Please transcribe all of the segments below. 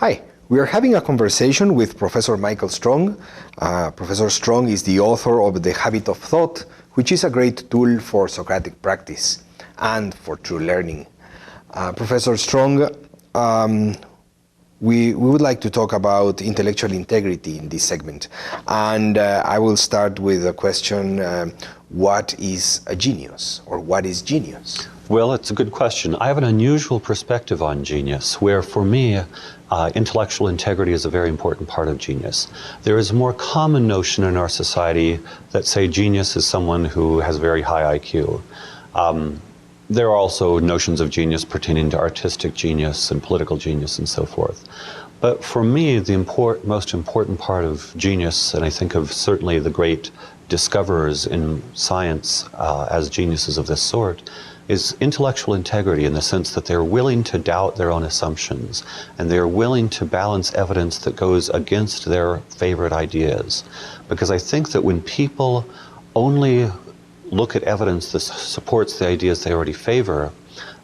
Hi, we are having a conversation with Professor Michael Strong. Professor Strong is the author of The Habit of Thought, which is a great tool for Socratic practice and for true learning. Professor Strong, we would like to talk about intellectual integrity in this segment. And I will start with a question, what is a genius, or what is genius? Well, it's a good question. I have an unusual perspective on genius, where for me, intellectual integrity is a very important part of genius. There is a more common notion in our society that, say, genius is someone who has very high IQ. There are also notions of genius pertaining to artistic genius and political genius and so forth. But for me, the most important part of genius, and I think of certainly the great discoverers in science as geniuses of this sort, is intellectual integrity, in the sense that they're willing to doubt their own assumptions and they're willing to balance evidence that goes against their favorite ideas. Because I think that when people only look at evidence that supports the ideas they already favor,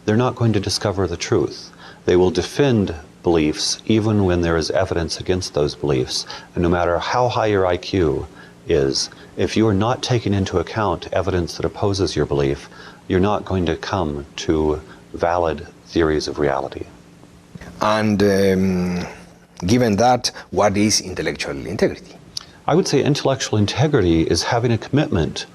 they're not going to discover the truth. They will defend beliefs even when there is evidence against those beliefs. And no matter how high your IQ is, if you are not taking into account evidence that opposes your belief, you're not going to come to valid theories of reality. And given that, what is intellectual integrity? I would say intellectual integrity is having a commitment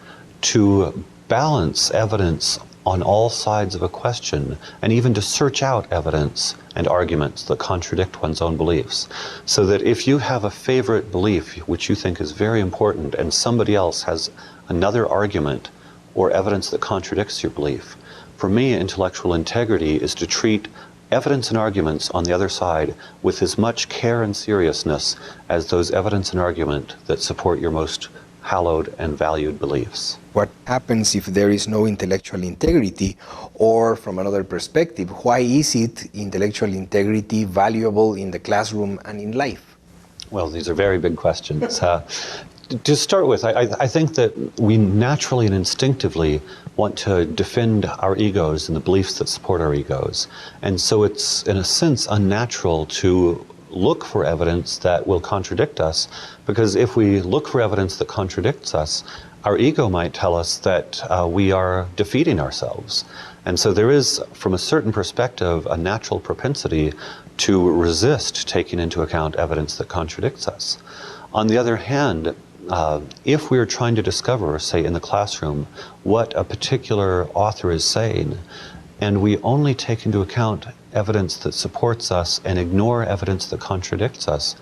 to balance evidence on all sides of a question, and even to search out evidence and arguments that contradict one's own beliefs. So that if you have a favorite belief which you think is very important and somebody else has another argument or evidence that contradicts your belief, for me, intellectual integrity is to treat evidence and arguments on the other side with as much care and seriousness as those evidence and argument that support your most hallowed and valued beliefs. What happens if there is no intellectual integrity? Or from another perspective, why is it intellectual integrity valuable in the classroom and in life? Well, these are very big questions. To start with, I think that we naturally and instinctively want to defend our egos and the beliefs that support our egos. And so it's, in a sense, unnatural to look for evidence that will contradict us, because if we look for evidence that contradicts us, our ego might tell us that we are defeating ourselves. And so there is, from a certain perspective, a natural propensity to resist taking into account evidence that contradicts us. On the other hand, if we are trying to discover, say in the classroom, what a particular author is saying, and we only take into account evidence that supports us and ignore evidence that contradicts us,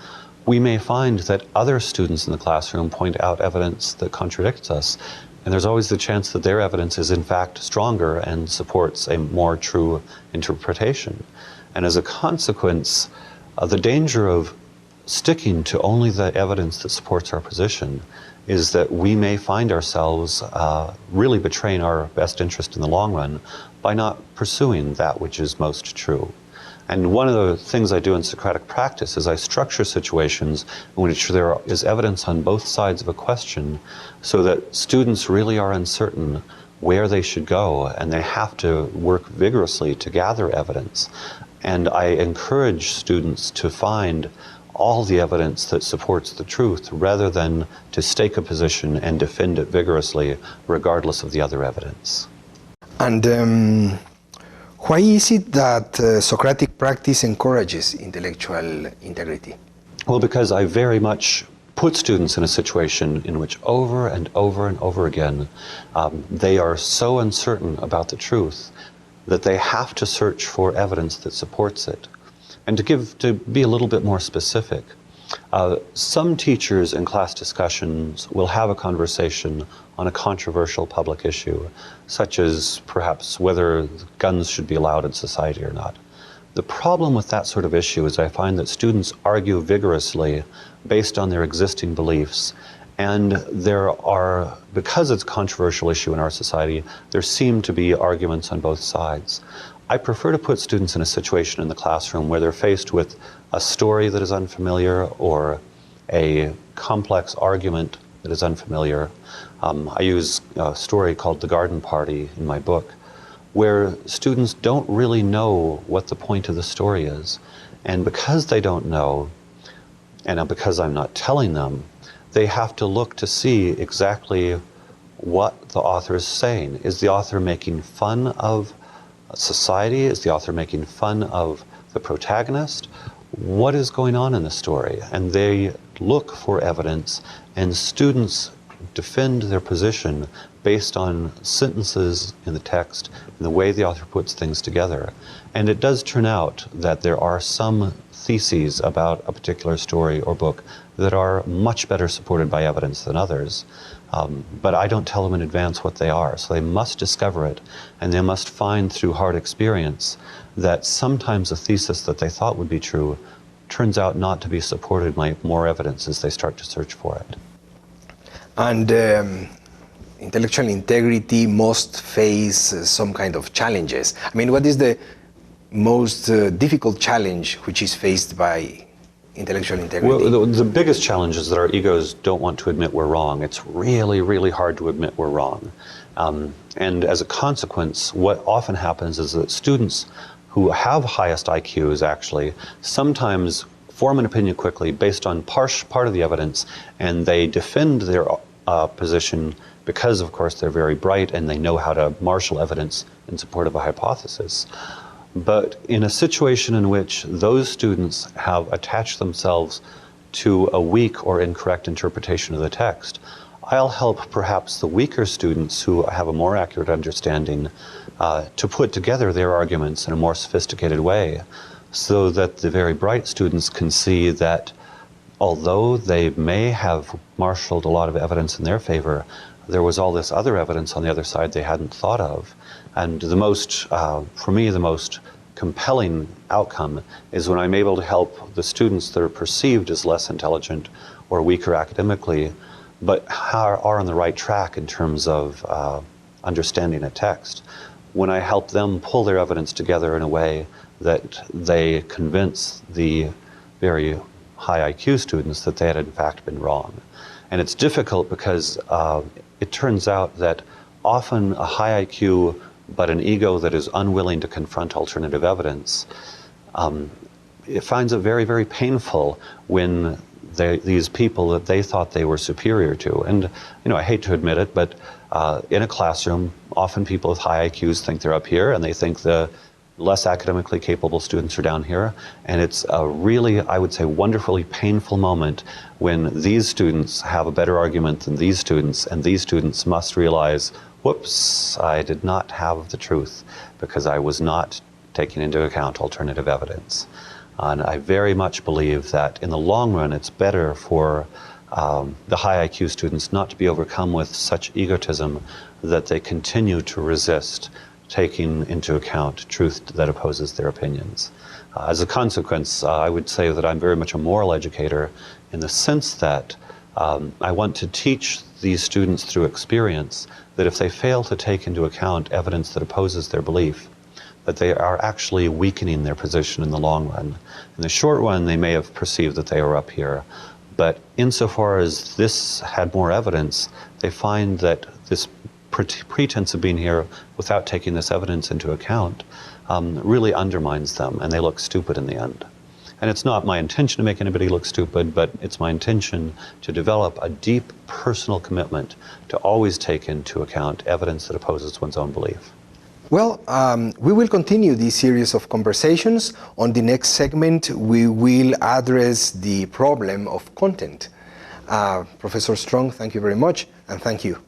we may find that other students in the classroom point out evidence that contradicts us, and there's always the chance that their evidence is in fact stronger and supports a more true interpretation. And as a consequence, the danger of sticking to only the evidence that supports our position is that we may find ourselves really betraying our best interest in the long run by not pursuing that which is most true. And one of the things I do in Socratic practice is I structure situations in which there is evidence on both sides of a question, so that students really are uncertain where they should go, and they have to work vigorously to gather evidence. And I encourage students to find all the evidence that supports the truth, rather than to stake a position and defend it vigorously regardless of the other evidence. And why is it that Socratic practice encourages intellectual integrity? Well, because I very much put students in a situation in which over and over and over again they are so uncertain about the truth that they have to search for evidence that supports it. And to be a little bit more specific, some teachers in class discussions will have a conversation on a controversial public issue, such as perhaps whether guns should be allowed in society or not. The problem with that sort of issue is I find that students argue vigorously based on their existing beliefs, and there are, because it's a controversial issue in our society, there seem to be arguments on both sides. I prefer to put students in a situation in the classroom where they're faced with a story that is unfamiliar or a complex argument that is unfamiliar. I use a story called The Garden Party in my book, where students don't really know what the point of the story is. And because they don't know, and because I'm not telling them, they have to look to see exactly what the author is saying. Is the author making fun of society? Is the author making fun of the protagonist? What is going on in the story? And they look for evidence, and students defend their position based on sentences in the text and the way the author puts things together. And it does turn out that there are some theses about a particular story or book that are much better supported by evidence than others. But I don't tell them in advance what they are, so they must discover it, and they must find through hard experience that sometimes a thesis that they thought would be true turns out not to be supported by more evidence as they start to search for it. And intellectual integrity must face some kind of challenges. I mean, what is the most difficult challenge which is faced by intellectual integrity? Well, the biggest challenge is that our egos don't want to admit we're wrong. It's really, really hard to admit we're wrong. And as a consequence, what often happens is that students who have highest IQs actually sometimes form an opinion quickly based on part of the evidence, and they defend their position because, of course, they're very bright and they know how to marshal evidence in support of a hypothesis. But in a situation in which those students have attached themselves to a weak or incorrect interpretation of the text, I'll help perhaps the weaker students who have a more accurate understanding to put together their arguments in a more sophisticated way, so that the very bright students can see that although they may have marshaled a lot of evidence in their favor, there was all this other evidence on the other side they hadn't thought of. And the most, for me, the most compelling outcome is when I'm able to help the students that are perceived as less intelligent or weaker academically, but are on the right track in terms of understanding a text. When I help them pull their evidence together in a way that they convince the very high IQ students that they had in fact been wrong. And it's difficult because it turns out that often a high IQ but an ego that is unwilling to confront alternative evidence, it finds it very, very painful when these people that they thought they were superior to. And I hate to admit it, but in a classroom, often people with high IQs think they're up here, and they think the less academically capable students are down here. And it's a really, I would say, wonderfully painful moment when these students have a better argument than these students, and these students must realize, whoops, I did not have the truth because I was not taking into account alternative evidence. And I very much believe that in the long run, it's better for the high IQ students not to be overcome with such egotism that they continue to resist taking into account truth that opposes their opinions. As a consequence, I would say that I'm very much a moral educator in the sense that I want to teach these students through experience that if they fail to take into account evidence that opposes their belief, that they are actually weakening their position in the long run. In the short run, they may have perceived that they were up here, but insofar as this had more evidence, they find that this pretense of being here without taking this evidence into account really undermines them, and they look stupid in the end. And it's not my intention to make anybody look stupid, but it's my intention to develop a deep personal commitment to always take into account evidence that opposes one's own belief. Well, we will continue this series of conversations. On the next segment, we will address the problem of content. Professor Strong, thank you very much, and thank you.